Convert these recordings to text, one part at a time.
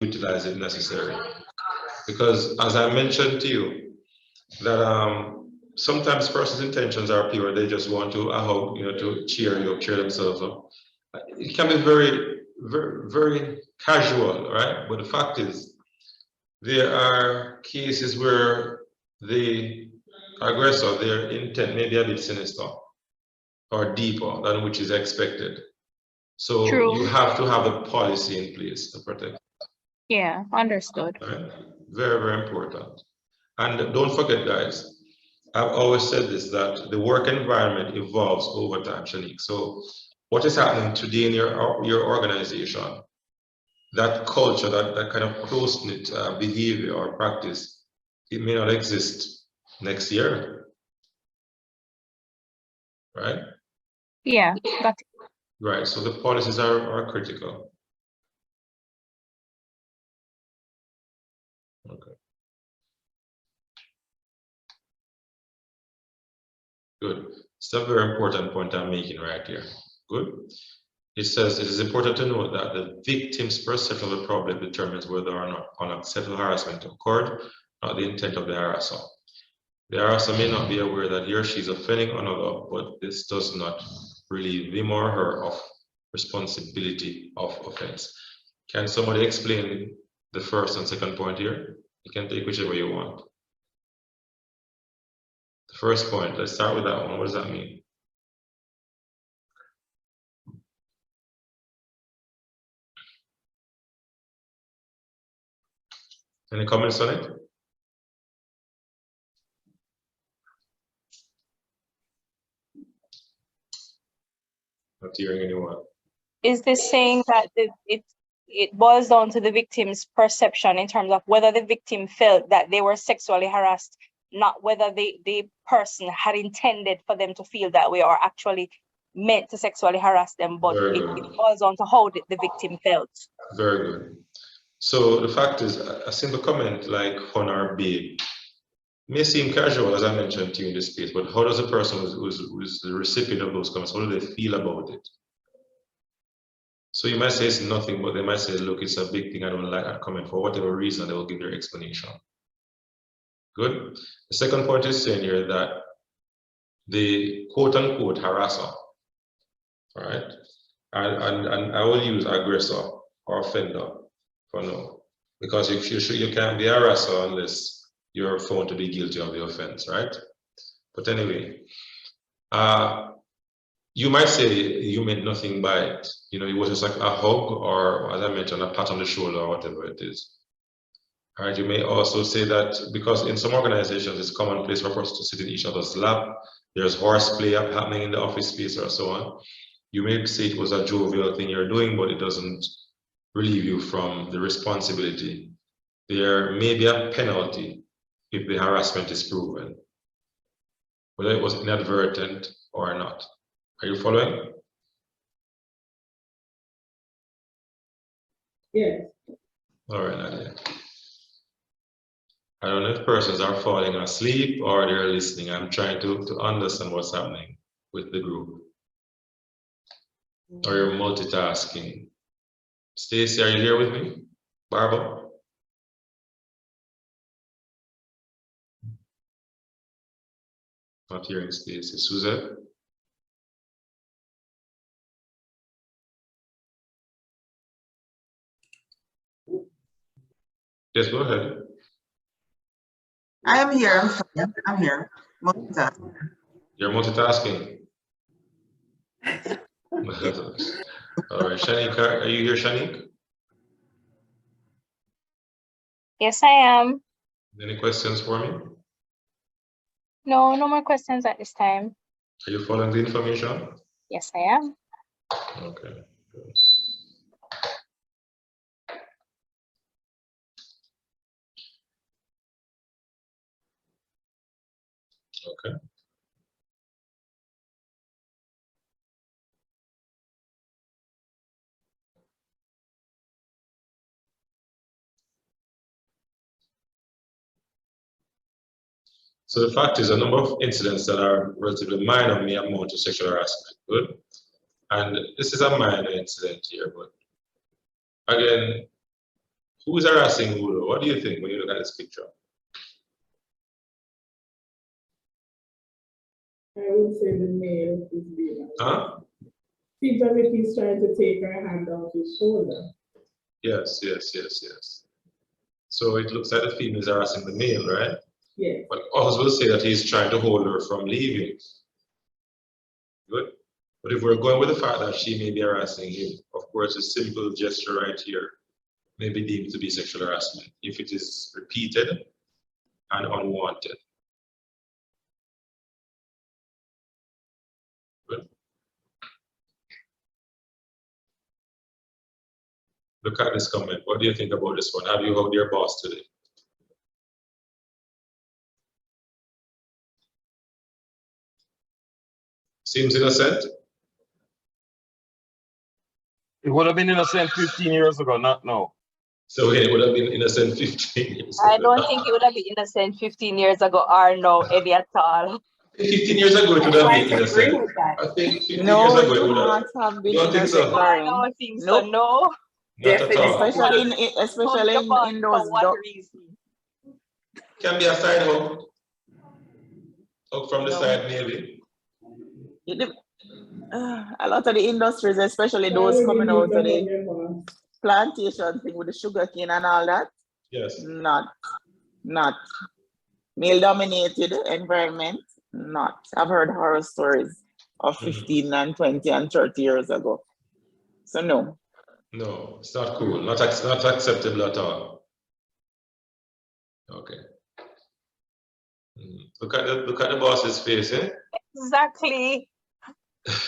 utilize it necessary. Because as I mentioned to you, that sometimes person's intentions are pure, they just want to a hug, to cheer you up, cheer themselves up. It can be very, very, very casual, right? But the fact is, there are cases where the aggressor, their intent may be a bit sinister or deeper than which is expected. So True. you have to have a policy in place to protect. Yeah, understood. Right? Very, very important. And don't forget, guys, I've always said this, that the work environment evolves over time, Shanique. So what is happening today in your organization, that culture, that kind of close-knit behavior or practice, it may not exist next year, right? Yeah, got it. Right, so the policies are critical. Okay. Good. It's a very important point I'm making right here. Good. It says it is important to note that the victim's perception of the problem determines whether or not unacceptable harassment occurred, not the intent of the harasser. The harasser may not be aware that he or she is offending another, but this does not relieve him or her of responsibility of offense. Can somebody explain the first and second point here? You can take whichever you want. The first point, let's start with that one. What does that mean? Any comments on it? Not hearing anyone. Is this saying that it boils down to the victim's perception in terms of whether the victim felt that they were sexually harassed, not whether the person had intended for them to feel that way or actually meant to sexually harass them, but it boils down to how the victim felt. Very good. So the fact is, a simple comment like honor babe may seem casual, as I mentioned to you in this case, but how does a person who's the recipient of those comments, how do they feel about it? So you might say it's nothing, but they might say, look, it's a big thing, I don't like that comment. For whatever reason, they will give their explanation. Good. The second point is saying here that the quote-unquote harasser, all right, and I will use aggressor or offender for now, because you can't be a harasser unless you're found to be guilty of the offense, right? But anyway, you might say you meant nothing by it. It was just like a hug or, as I mentioned, a pat on the shoulder or whatever it is. All right, you may also say that because in some organizations it's commonplace for persons to sit in each other's lap, there's horseplay happening in the office space or so on. You may say it was a jovial thing you're doing, but it doesn't relieve you from the responsibility. There may be a penalty if the harassment is proven, whether it was inadvertent or not. Are you following? Yes. All right, Nadia. I don't know if persons are falling asleep or they're listening. I'm trying to understand what's happening with the group. Or you're multitasking. Stacy, are you here with me? Barbara? Not hearing Stacy. Suzette? Yes, go ahead. I am here. I'm sorry. I'm here. Multitasking. You're multitasking. All right, Shanique, are you here, Shanique? Yes, I am. Any questions for me? No more questions at this time. Are you following the information? Yes, I am. Okay, good. Okay. So the fact is, a number of incidents that are relatively minor may amount to sexual harassment. Good. And this is a minor incident here, but again, Who is harassing who though? What do you think when you look at this picture? I would say the male is being. Huh? Seems as if he's trying to take her hand off his shoulder. Yes. So it looks like the female is harassing the male, right? Yeah. But others will say that he's trying to hold her from leaving. Good. But if we're going with the fact that she may be harassing him, of course, a simple gesture right here may be deemed to be sexual harassment if it is repeated and unwanted. Good. Look at this comment. What do you think about this one? Have you hugged your boss today? Seems innocent. It would have been innocent 15 years ago, not now. So it would have been innocent 15 years ago. I don't think it would have been innocent 15 years ago or no, Eddie, at all. 15 years ago it would have been innocent. I think 15 years No, ago it it would would have. not have been You don't think so? innocent, I Lauren. don't think so, Nope. no. Not at all. Especially in those what reason? Can be a side hug. Hug from the No. side maybe. A lot of the industries, especially those coming out of the plantation thing with the sugar cane and all that, Yes. not male dominated environment, not. I've heard horror stories of 15 and 20 and 30 years ago. So no. No, it's not cool. Not acceptable at all. Okay. Look at the boss's face, eh? Exactly.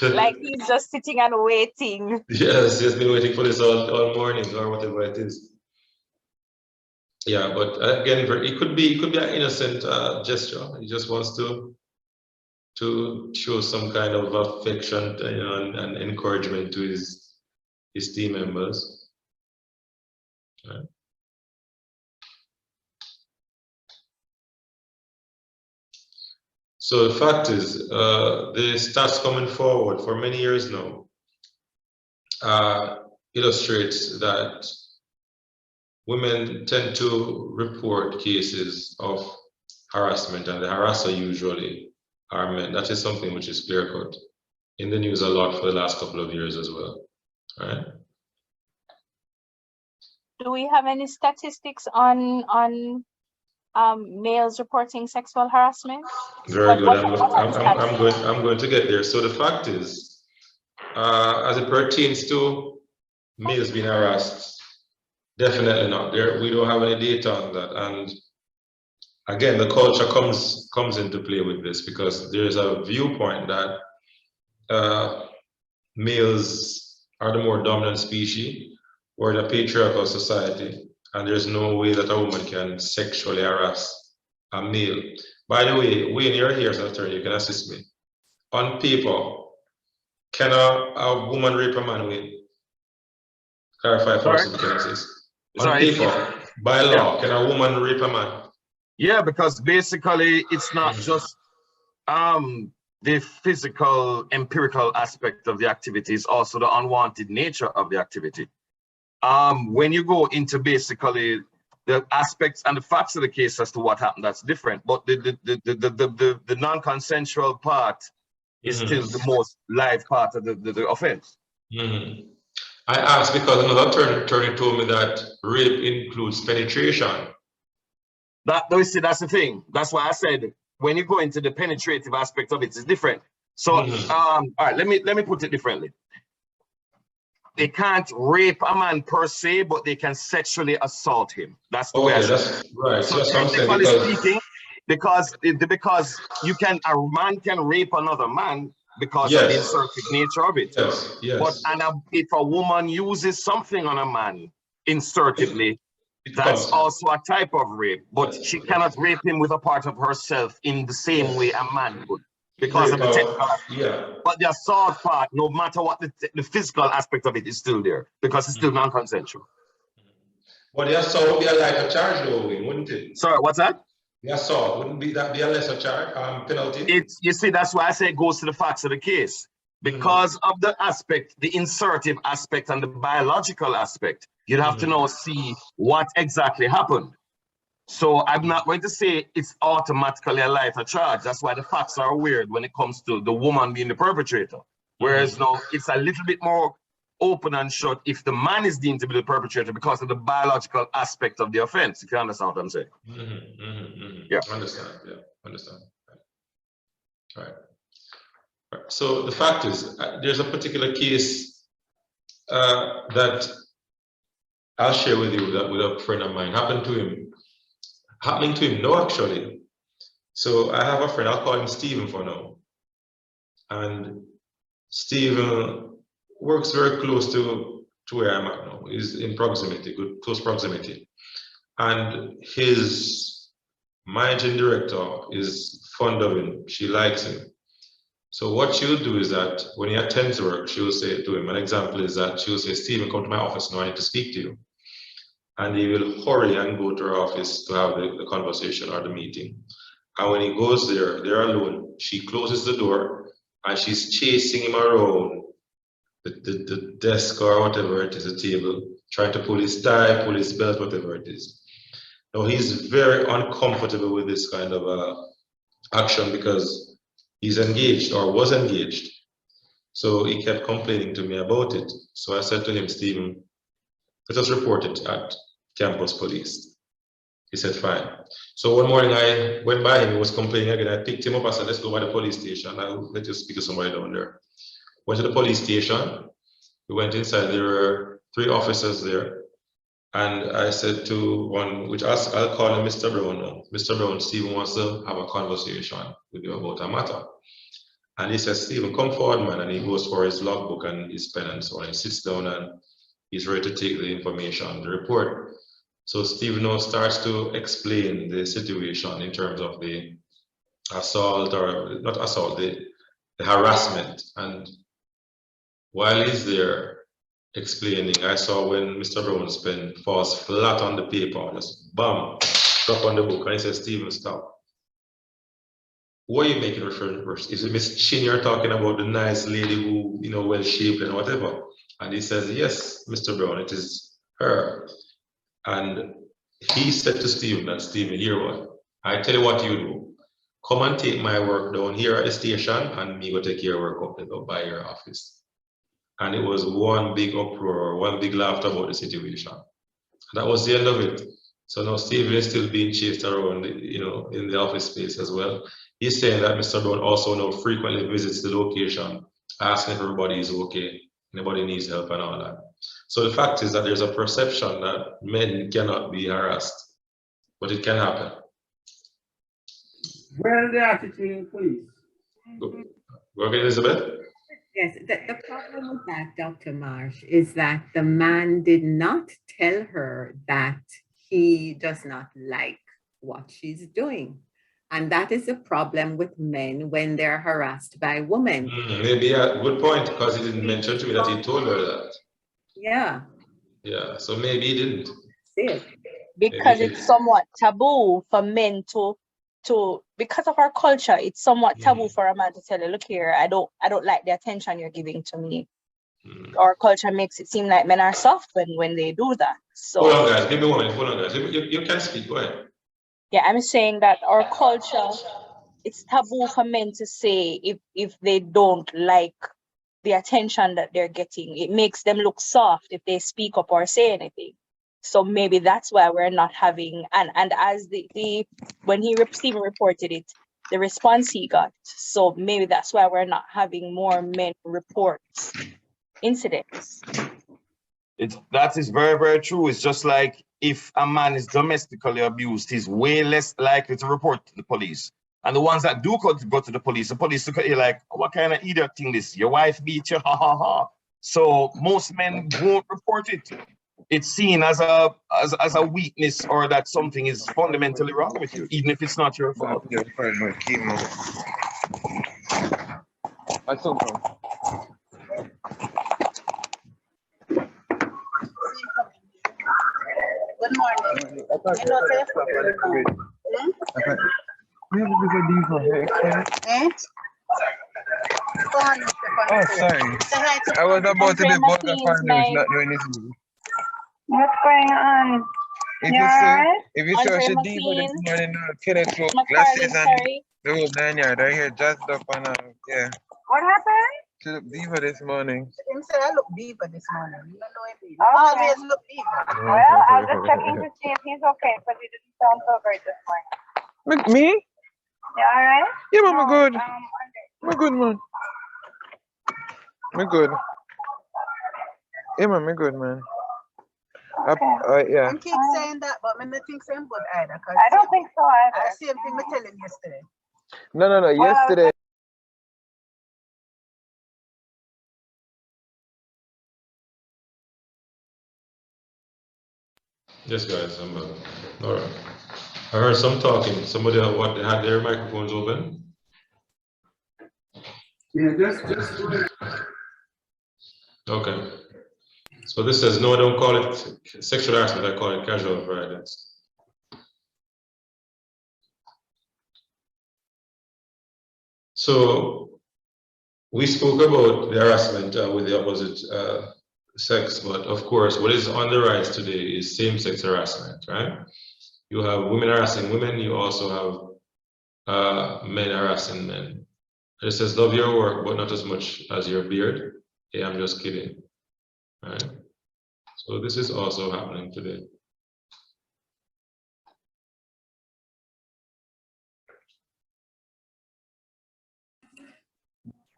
Like he's just sitting and waiting. Yes, he's been waiting for this all morning or whatever it is. Yeah, but again, it could be an innocent gesture. He just wants to show some kind of affection, you know, and encouragement to his team members. Right. So the fact is, the stats coming forward for many years now illustrates that women tend to report cases of harassment, and the harasser usually are men. That is something which is clear-cut in the news a lot for the last couple of years as well. Right? Do we have any statistics on males reporting sexual harassment? Very good. I'm going to get there. So the fact is, as it pertains to males being harassed, definitely not. We don't have any data on that. And again, the culture comes into play with this, because there is a viewpoint that males are the more dominant species. We're in a patriarchal society, and there's no way that a woman can sexually harass a male. By the way, Wayne, you're here as an attorney, you can assist me. On paper, can a woman rape a man, Wayne? Clarify for us if you can assist. On paper, by law, can a woman rape a man? Yeah, because basically it's not just the physical, empirical aspect of the activity, it's also the unwanted nature of the activity. When you go into basically the aspects and the facts of the case as to what happened, that's different. But the non-consensual part is still the most live part of the offense. I asked because another attorney told me that rape includes penetration. That's the thing. That's why I said when you go into the penetrative aspect of it, it's different. So all right, let me put it differently. They can't rape a man per se, but they can sexually assault him. That's the way I that's right. So that's what I'm saying, because a man can rape another man because of the insertive nature of it. Yes. But if a woman uses something on a man insertively, that's also a type of rape. But she cannot rape him with a part of herself in the same way a man would. Because of the technical, but the assault part, no matter what the physical aspect of it is still there, because it's still non-consensual. But the assault would be a lighter charge though, wouldn't it? Sorry, what's that? The assault, wouldn't that be a lesser charge, penalty? You see, that's why I say it goes to the facts of the case. Because of the aspect, the insertive aspect and the biological aspect, You'd have to now see what exactly happened. So I'm not going to say it's automatically a lighter charge. That's why the facts are weird when it comes to the woman being the perpetrator. Whereas now it's a little bit more open and shut if the man is deemed to be the perpetrator because of the biological aspect of the offense. If you understand what I'm saying. Yeah. Understand. Yeah. Understand. Right. So the fact is, there's a particular case that I'll share with you that with a friend of mine happening to him. No, actually. So I have a friend. I'll call him Stephen for now. And Stephen works very close to where I'm at now. He's in proximity, good close proximity. And his managing director is fond of him. She likes him. So what she'll do is that when he attends work, she'll say to him, an example is that she'll say, Stephen, come to my office now, I need to speak to you. And he will hurry and go to her office to have the conversation or the meeting. And when he goes there, they're alone. She closes the door and she's chasing him around the desk or whatever it is, the table, trying to pull his tie, pull his belt, whatever it is. Now he's very uncomfortable with this kind of action because he's engaged or was engaged. So he kept complaining to me about it. So I said to him, Stephen, let us report it at campus police. He said, fine. So one morning I went by him, he was complaining again. I picked him up, I said, let's go by the police station. I'll let you speak to somebody down there. Went to the police station. We went inside, there were 3 officers there. And I said to one, which I'll call him Mr. Brown now. Mr. Brown, Stephen wants to have a conversation with you about a matter. And he says, Stephen, come forward, man. And he goes for his logbook and his pen and so on. He sits down and he's ready to take the information, the report. So Stephen now starts to explain the situation in terms of the assault, or not assault, the harassment. And while he's there explaining, I saw when Mr. Brown's pen falls flat on the paper, just bam, drop on the book. And he says, Stephen, stop. Who are you making reference? Is it Miss Chin you're talking about, the nice lady who, you know, well shaped and whatever? And he says, yes, Mr. Brown, it is her. And he said to Stephen that, Stephen, hear what? I tell you what you do. Come and take my work down here at the station and me go take your work up by your office. And it was one big uproar, one big laughter about the situation. That was the end of it. So now Stephen is still being chased around, you know, in the office space as well. He's saying that Mr. Brown also now frequently visits the location, asking if everybody is okay, anybody needs help and all that. So the fact is that there's a perception that men cannot be harassed, but it can happen. Where are the attitude in police? Go ahead, Elizabeth. Yes, the problem with that, Dr. Marsh, is that the man did not tell her that he does not like what she's doing. And that is a problem with men when they're harassed by women. Maybe a good point, because he didn't mention to me that he told her that. Yeah. Yeah, so maybe he didn't. Because it's somewhat taboo for men to because of our culture, it's somewhat taboo for a man to tell you, look here, I don't like the attention you're giving to me. Our culture makes it seem like men are soft when they do that. So hold on, guys, give me 1 minute, hold on, guys. You can speak, go ahead. yeah, I'm saying that our culture, it's taboo for men to say if they don't like the attention that they're getting. It makes them look soft if they speak up or say anything. So maybe that's why we're not having, and as when Stephen reported it, the response he got. So maybe that's why we're not having more men report incidents. That is very, very true. It's just like if a man is domestically abused, he's way less likely to report to the police. And the ones that do go to the police look at you like, what kind of idiot thing this? Your wife beat you, ha ha ha. So most men won't report it. It's seen as a weakness, or that something is fundamentally wrong with you, even if it's not your fault. Good morning. Oh, sorry. I was about to be about the not doing this. What's going on? If You you see, alright? if you see Andre she diva this McLean? morning, Kenneth Road, McFarlane, glasses and sorry. the whole 9 yard, I hear jazzed up and yeah. What happened? She look diva this morning. Him say I look deeper this morning. You don't know him. Okay. Always look deeper. Well, I was just checking to see if he's okay, because he didn't sound so great this morning. Me? You alright? Yeah, man, I'm good. Andre. I'm good, man. I'm good. Yeah, man, I'm good, man. Yeah. Him keep saying that, but me not think same good either. I don't think so either. I same thing me tell him yesterday. No. Well, Yesterday. Yes, guys, I'm back. All right. I heard some talking. Somebody they had their microphones open. Yeah, just go ahead. Okay. So this says no, I don't call it sexual harassment. I call it casual violence. So we spoke about the harassment with the opposite sex, but of course, what is on the rise today is same-sex harassment, right? You have women harassing women. You also have men harassing men. It says, love your work, but not as much as your beard. Hey, I'm just kidding, right? So this is also happening today.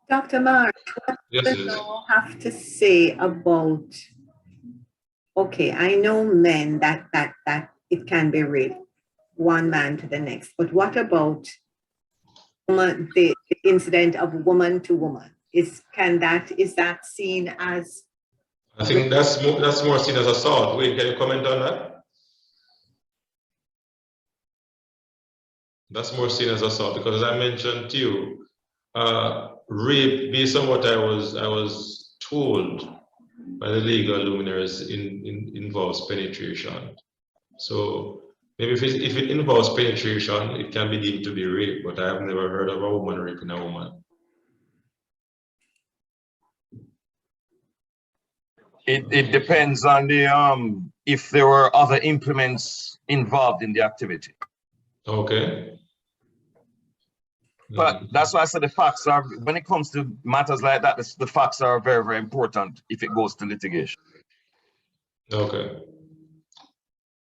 Dr. Mark, what Yes, do it is. you have to say about, okay, I know men that it can be rape, one man to the next, but what about the incident of woman to woman? Is that seen as? I think that's more seen as assault. Wait, can you comment on that? That's more seen as assault because, as I mentioned to you, rape, based on what I was told by the legal luminaries, involves penetration. So maybe if it involves penetration, it can be deemed to be rape. But I have never heard of a woman raping a woman. It depends on the if there were other implements involved in the activity. Okay. But that's why I said the facts are, when it comes to matters like that, the facts are very, very important if it goes to litigation. Okay.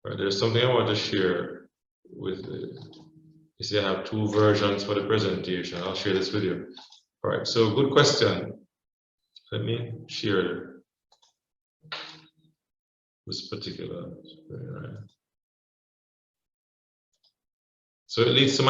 Right, there's something I want to share with you see, I have two versions for the presentation. I'll share this with you. All right, so good question. Let me share this particular. So it leads to my